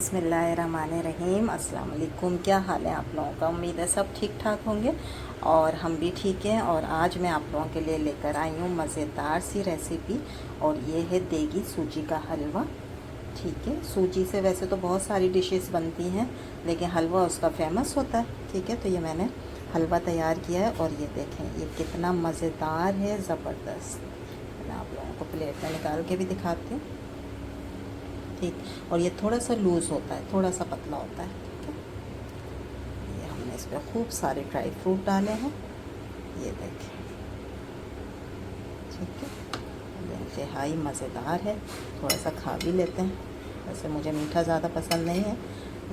बिस्मिल्लाहिर्रहमानिर्रहीम। अस्सलाम वालेकुम। क्या हाल है आप लोगों का? उम्मीद है सब ठीक ठाक होंगे और हम भी ठीक हैं। और आज मैं आप लोगों के लिए लेकर आई हूँ मज़ेदार सी रेसिपी, और ये है देगी सूजी का हलवा। ठीक है, सूजी से वैसे तो बहुत सारी डिशेस बनती हैं, लेकिन हलवा उसका फेमस होता है। ठीक है, तो ये मैंने हलवा तैयार किया है और ये देखें ये कितना मज़ेदार है, ज़बरदस्त। मैं आप लोगों को प्लेट में निकाल के भी दिखाती हूँ। ठीक, और ये थोड़ा सा लूज़ होता है, थोड़ा सा पतला होता है। ठीक है, ये हमने इस पर खूब सारे ड्राई फ्रूट डाले हैं, ये देखें। ठीक है, ये इंतहाई मज़ेदार है। थोड़ा सा खा भी लेते हैं। वैसे मुझे मीठा ज़्यादा पसंद नहीं है,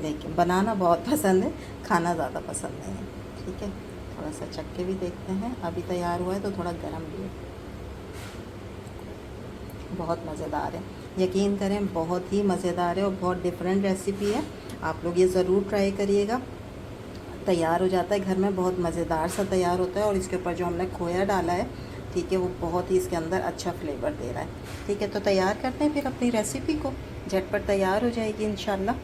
लेकिन बनाना बहुत पसंद है, खाना ज़्यादा पसंद नहीं है। ठीक है, थोड़ा सा चख के भी देखते हैं। अभी तैयार हुआ है तो थोड़ा गर्म भी है। बहुत मज़ेदार है, यकीन करें, बहुत ही मज़ेदार है और बहुत डिफरेंट रेसिपी है। आप लोग ये ज़रूर ट्राई करिएगा। तैयार हो जाता है घर में, बहुत मज़ेदार सा तैयार होता है। और इसके ऊपर जो हमने खोया डाला है, ठीक है, वो बहुत ही इसके अंदर अच्छा फ्लेवर दे रहा है। ठीक है, तो तैयार करते हैं फिर अपनी रेसिपी को। झटपट तैयार हो जाएगी इंशाल्लाह,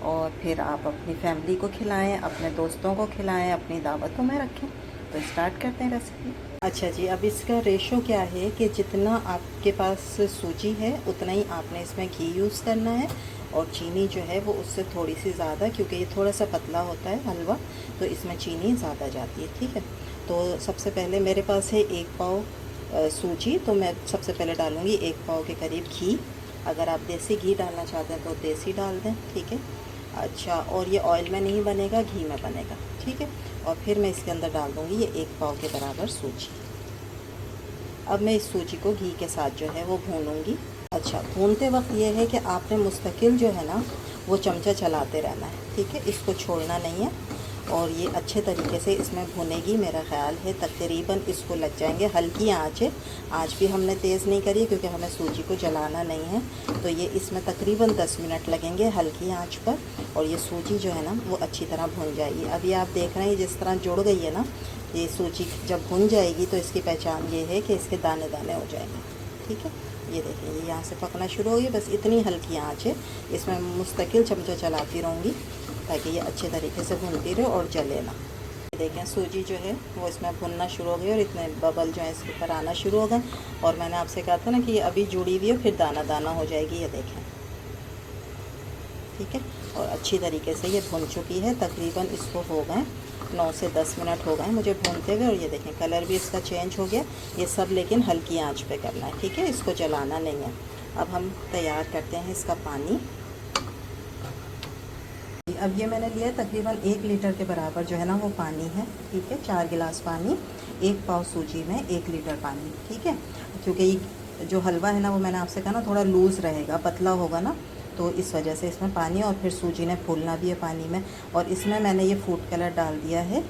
और फिर आप अपनी फैमिली को खिलाएं, अपने दोस्तों को खिलाएं, अपनी दावतों में रखें। तो स्टार्ट करते हैं रेसिपी। अच्छा जी, अब इसका रेशो क्या है कि जितना आपके पास सूजी है उतना ही आपने इसमें घी यूज़ करना है, और चीनी जो है वो उससे थोड़ी सी ज़्यादा, क्योंकि ये थोड़ा सा पतला होता है हलवा, तो इसमें चीनी ज़्यादा जाती है। ठीक है, तो सबसे पहले मेरे पास है 1 पाव सूजी, तो मैं सबसे पहले डालूँगी 1 पाव के करीब घी। अगर आप देसी घी डालना चाहते हैं तो देसी डाल दें। ठीक है, अच्छा, और ये ऑयल में नहीं बनेगा, घी में बनेगा। ठीक है, और फिर मैं इसके अंदर डाल दूँगी ये 1 पाव के बराबर सूजी। अब मैं इस सूजी को घी के साथ जो है वो भूनूंगी। अच्छा, भूनते वक्त ये है कि आपने मुस्तकिल जो है ना वो चमचा चलाते रहना है। ठीक है, इसको छोड़ना नहीं है, और ये अच्छे तरीके से इसमें भुनेगी। मेरा ख्याल है तकरीबन इसको लग जाएंगे, हल्की आंच है, आंच भी हमने तेज़ नहीं करी क्योंकि हमें सूजी को जलाना नहीं है। तो ये इसमें तकरीबन 10 मिनट लगेंगे हल्की आंच पर, और ये सूजी जो है ना वो अच्छी तरह भुन जाएगी। अभी आप देख रहे हैं जिस तरह जुड़ गई है ना ये सूजी, जब भुन जाएगी तो इसकी पहचान ये है कि इसके दाने दाने हो जाएंगे। ठीक है, ये देखिए ये यहाँ से पकना शुरू होगी। बस इतनी हल्की आंच है, इसमें मुस्तकिल चमचा चलाती रहूँगी ताकि ये अच्छे तरीके से भुनती रहे और जले ना। देखें सूजी जो है वो इसमें भुनना शुरू हो गई, और इतने बबल जो है इसके ऊपर आना शुरू हो गए। और मैंने आपसे कहा था ना कि ये अभी जुड़ी हुई है, फिर दाना दाना हो जाएगी। ये देखें, ठीक है, और अच्छी तरीके से ये भुन चुकी है। तकरीबन इसको हो गए 9 से 10 मिनट हो गए मुझे भूनते हुए, और ये देखें कलर भी इसका चेंज हो गया। ये सब लेकिन हल्की आंच पे करना है। ठीक है, इसको जलाना नहीं है। अब हम तैयार करते हैं इसका पानी। अब ये मैंने लिया तकरीबन 1 लीटर के बराबर जो है ना वो पानी है। ठीक है, 4 गिलास पानी, 1 पाव सूजी में 1 लीटर पानी। ठीक है, क्योंकि ये जो हलवा है ना वो मैंने आपसे कहा ना थोड़ा लूज़ रहेगा, पतला होगा ना, तो इस वजह से इसमें पानी, और फिर सूजी ने फूलना भी है पानी में। और इसमें मैंने ये फूड कलर डाल दिया है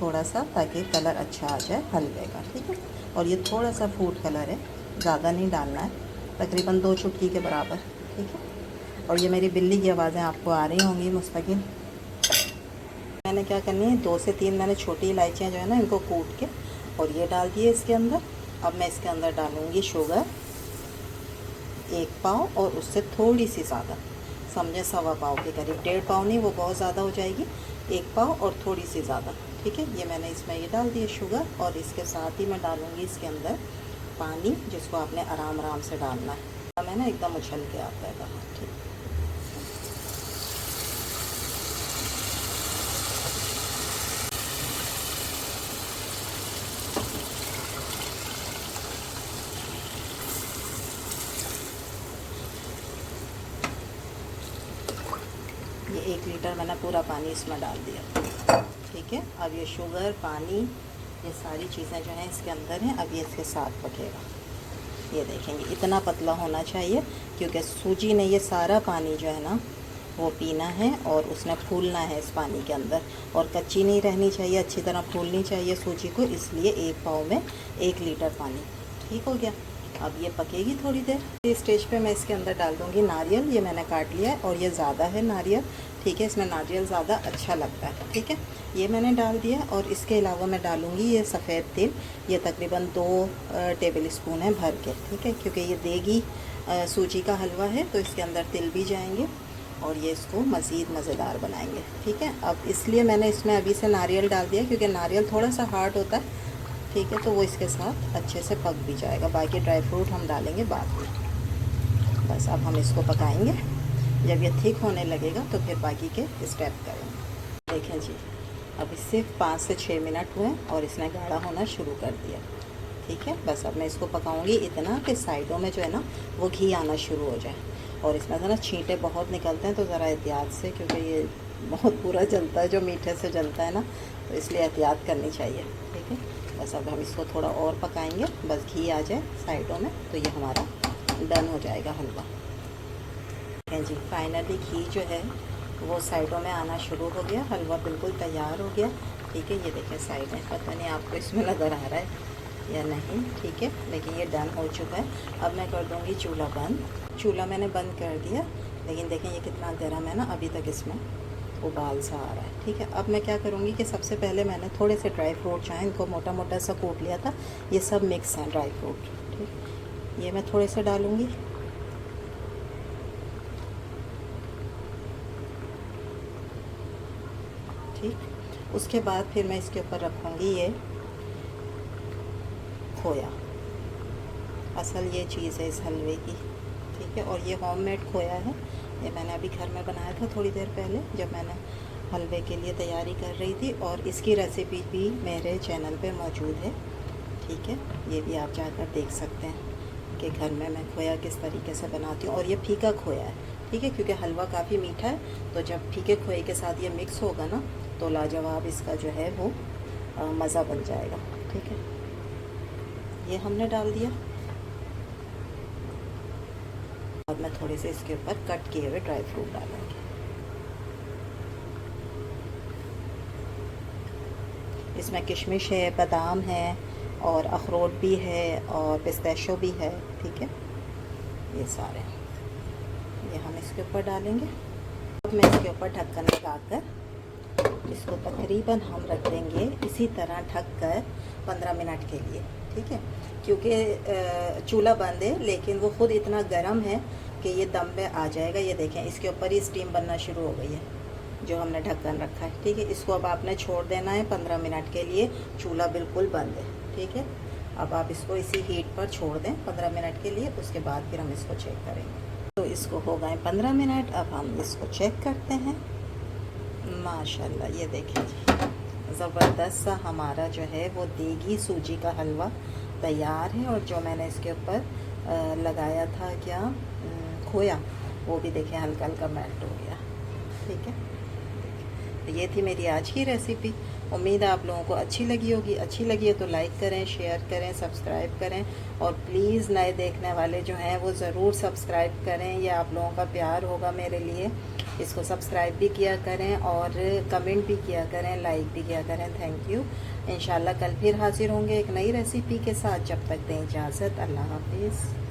थोड़ा सा, ताकि कलर अच्छा आ जाए हलवे का। ठीक है, और ये थोड़ा सा फूड कलर है, ज़्यादा नहीं डालना है, तकरीबन 2 चुटकी के बराबर। ठीक है, और ये मेरी बिल्ली की आवाज़ें आपको आ रही होंगी मुस्तकिल। मैंने क्या करनी है, 2 से 3 मैंने छोटी इलायचियाँ जो है ना इनको कूट के और ये डाल दिए इसके अंदर। अब मैं इसके अंदर डालूँगी शुगर 1 पाव, और उससे थोड़ी सी ज़्यादा, समझे 1.25 पाव के करीब, 1.5 पाव नहीं, वो बहुत ज़्यादा हो जाएगी। 1 पाव और थोड़ी सी ज़्यादा। ठीक है, ये मैंने इसमें ये डाल दिए शुगर, और इसके साथ ही मैं डालूँगी इसके अंदर पानी, जिसको आपने आराम आराम से डालना है। मैं ना एकदम उछल के आता है बाहर। ठीक, ये 1 लीटर मैंने पूरा पानी इसमें डाल दिया। ठीक है, अब ये शुगर, पानी, ये सारी चीज़ें जो हैं इसके अंदर हैं। अब ये इसके साथ पकेगा। ये देखेंगे इतना पतला होना चाहिए, क्योंकि सूजी ने ये सारा पानी जो है ना वो पीना है, और उसने फूलना है इस पानी के अंदर, और कच्ची नहीं रहनी चाहिए, अच्छी तरह फूलनी चाहिए सूजी को। इसलिए 1 पाव में 1 लीटर पानी। ठीक हो गया, अब ये पकेगी थोड़ी देर। इस स्टेज पे मैं इसके अंदर डाल दूँगी नारियल, ये मैंने काट लिया है, और ये ज़्यादा है नारियल। ठीक है, इसमें नारियल ज़्यादा अच्छा लगता है। ठीक है, ये मैंने डाल दिया, और इसके अलावा मैं डालूँगी ये सफ़ेद तिल, ये तकरीबन 2 टेबल स्पून है भर के। ठीक है, क्योंकि ये देगी सूजी का हलवा है तो इसके अंदर तिल भी जाएंगे। और ये इसको मज़ीद मज़ेदार बनाएंगे। ठीक है, अब इसलिए मैंने इसमें अभी से नारियल डाल दिया क्योंकि नारियल थोड़ा सा हार्ड होता है। ठीक है, तो वो इसके साथ अच्छे से पक भी जाएगा। बाकी ड्राई फ्रूट हम डालेंगे बाद में। बस अब हम इसको पकाएंगे, जब ये थिक होने लगेगा तो फिर बाकी के स्टेप करेंगे। देखें जी, अब इससे 5 से 6 मिनट हुए और इसने गाढ़ा होना शुरू कर दिया। ठीक है, बस अब मैं इसको पकाऊंगी इतना कि साइडों में जो है ना वो घी आना शुरू हो जाए। और इसमें से ना छींटे बहुत निकलते हैं, तो ज़रा एहतियात से, क्योंकि ये बहुत बुरा जलता है जो मीठे से जलता है ना, तो इसलिए एहतियात करनी चाहिए। ठीक है, बस अब हम इसको थोड़ा और पकाएंगे, बस घी आ जाए साइडों में तो ये हमारा डन हो जाएगा हलवा। जी फाइनली घी जो है वो साइडों में आना शुरू हो गया, हलवा बिल्कुल तैयार हो गया। ठीक है, ये देखें साइड में, पता नहीं आपको इसमें नज़र आ रहा है या नहीं। ठीक है, लेकिन ये डन हो चुका है। अब मैं कर दूँगी चूल्हा बंद। चूल्हा मैंने बंद कर दिया, लेकिन देखें ये कितना गर्म है ना, अभी तक इसमें उबाल सा आ रहा है। ठीक है, अब मैं क्या करूँगी कि सबसे पहले मैंने थोड़े से ड्राई फ्रूट जो हैं इनको मोटा मोटा सा कूट लिया था, ये सब मिक्स हैं ड्राई फ्रूट। ठीक, ये मैं थोड़े से डालूँगी। ठीक, उसके बाद फिर मैं इसके ऊपर रखूँगी ये खोया। असल ये चीज़ है इस हलवे की। ठीक है, और ये होममेड खोया है, ये मैंने अभी घर में बनाया था थोड़ी देर पहले जब मैंने हलवे के लिए तैयारी कर रही थी, और इसकी रेसिपी भी मेरे चैनल पे मौजूद है। ठीक है, ये भी आप जाकर देख सकते हैं कि घर में मैं खोया किस तरीके से बनाती हूँ। और ये फीका खोया है। ठीक है, क्योंकि हलवा काफ़ी मीठा है, तो जब फीके खोए के साथ ये मिक्स होगा ना तो लाजवाब इसका जो है वो मज़ा बन जाएगा। ठीक है, ये हमने डाल दिया। अब मैं थोड़े से इसके ऊपर कट किए हुए ड्राई फ्रूट डालूंगी। इसमें किशमिश है, बादाम है, और अखरोट भी है, और पिस्ताशियो भी है। ठीक है, ये सारे ये हम इसके ऊपर डालेंगे। अब मैं इसके ऊपर ढक्कन लगाकर इसको तकरीबन हम रख देंगे इसी तरह ढक कर 15 मिनट के लिए। ठीक है, क्योंकि चूल्हा बंद है लेकिन वो ख़ुद इतना गर्म है कि ये दम पे आ जाएगा। ये देखें इसके ऊपर ही स्टीम बनना शुरू हो गई है जो हमने ढक्कन रखा है। ठीक है, इसको अब आपने छोड़ देना है 15 मिनट के लिए। चूल्हा बिल्कुल बंद है। ठीक है, अब आप इसको इसी हीट पर छोड़ दें 15 मिनट के लिए, उसके बाद फिर हम इसको चेक करेंगे। तो इसको हो गए 15 मिनट, अब हम इसको चेक करते हैं। माशाल्लाह, ये देखें जी, ज़बरदस्त सा हमारा जो है वो देगी सूजी का हलवा तैयार है। और जो मैंने इसके ऊपर लगाया था क्या खोया, वो भी देखें हल्का हल्का मेल्ट हो गया। ठीक है, तो ये थी मेरी आज की रेसिपी। उम्मीद है आप लोगों को अच्छी लगी होगी। अच्छी लगी है तो लाइक करें, शेयर करें, सब्सक्राइब करें, और प्लीज़ नए देखने वाले जो हैं वो ज़रूर सब्सक्राइब करें। ये आप लोगों का प्यार होगा मेरे लिए। इसको सब्सक्राइब भी किया करें और कमेंट भी किया करें, लाइक भी किया करें। Thank you. इंशाल्लाह कल फिर हाजिर होंगे एक नई रेसिपी के साथ। जब तक दें इजाज़त, अल्लाह हाफिज़।